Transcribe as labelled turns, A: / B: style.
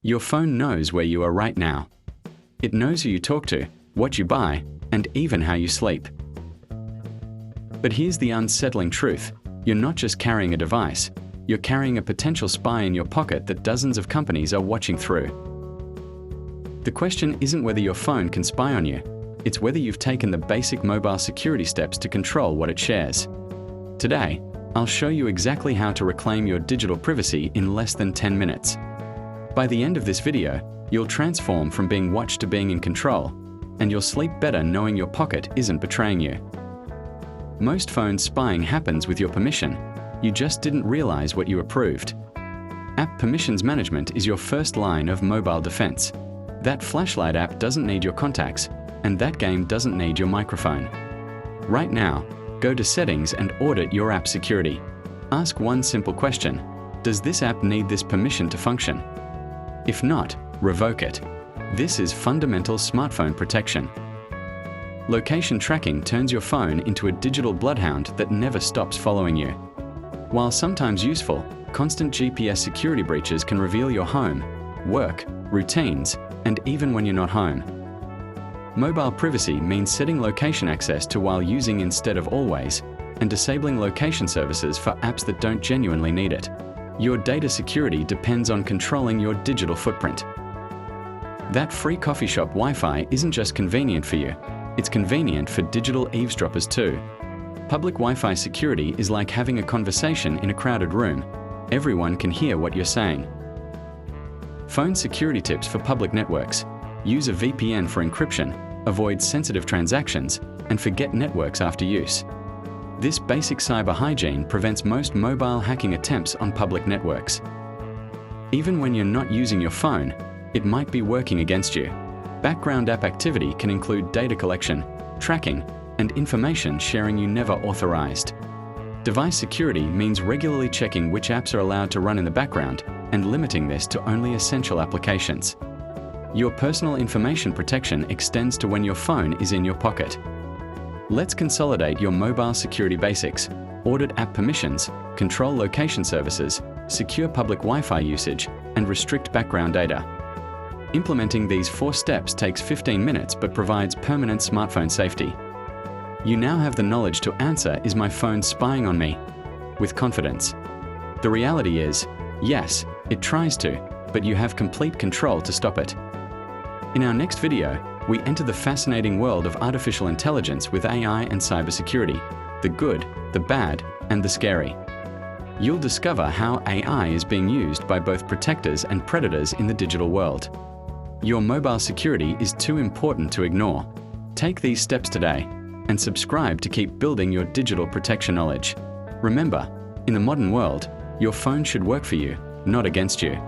A: Your phone knows where you are right now. It knows who you talk to, what you buy, and even how you sleep. But here's the unsettling truth. You're not just carrying a device, you're carrying a potential spy in your pocket that dozens of companies are watching through. The question isn't whether your phone can spy on you, it's whether you've taken the basic mobile security steps to control what it shares. Today, I'll show you exactly how to reclaim your digital privacy in less than 10 minutes. By the end of this video, you'll transform from being watched to being in control, and you'll sleep better knowing your pocket isn't betraying you. Most phone spying happens with your permission. You just didn't realize what you approved. App permissions management is your first line of mobile defense. That flashlight app doesn't need your contacts, and that game doesn't need your microphone. Right now, go to Settings and audit your app security. Ask one simple question: does this app need this permission to function? If not, revoke it. This is fundamental smartphone protection. Location tracking turns your phone into a digital bloodhound that never stops following you. While sometimes useful, constant GPS security breaches can reveal your home, work, routines, and even when you're not home. Mobile privacy means setting location access to while using instead of always, and disabling location services for apps that don't genuinely need it. Your data security depends on controlling your digital footprint. That free coffee shop Wi-Fi isn't just convenient for you, it's convenient for digital eavesdroppers too. Public Wi-Fi security is like having a conversation in a crowded room. Everyone can hear what you're saying. Phone security tips for public networks. Use a VPN for encryption, avoid sensitive transactions, and forget networks after use. This basic cyber hygiene prevents most mobile hacking attempts on public networks. Even when you're not using your phone, it might be working against you. Background app activity can include data collection, tracking, and information sharing you never authorized. Device security means regularly checking which apps are allowed to run in the background and limiting this to only essential applications. Your personal information protection extends to when your phone is in your pocket. Let's consolidate your mobile security basics: audit app permissions, control location services, secure public Wi-Fi usage, and restrict background data. Implementing these 4 steps takes 15 minutes but provides permanent smartphone safety. You now have the knowledge to answer, "Is my phone spying on me?" with confidence. The reality is, yes, it tries to, but you have complete control to stop it. In our next video, we enter the fascinating world of artificial intelligence with AI and cybersecurity, the good, the bad, and the scary. You'll discover how AI is being used by both protectors and predators in the digital world. Your mobile security is too important to ignore. Take these steps today and subscribe to keep building your digital protection knowledge. Remember, in the modern world, your phone should work for you, not against you.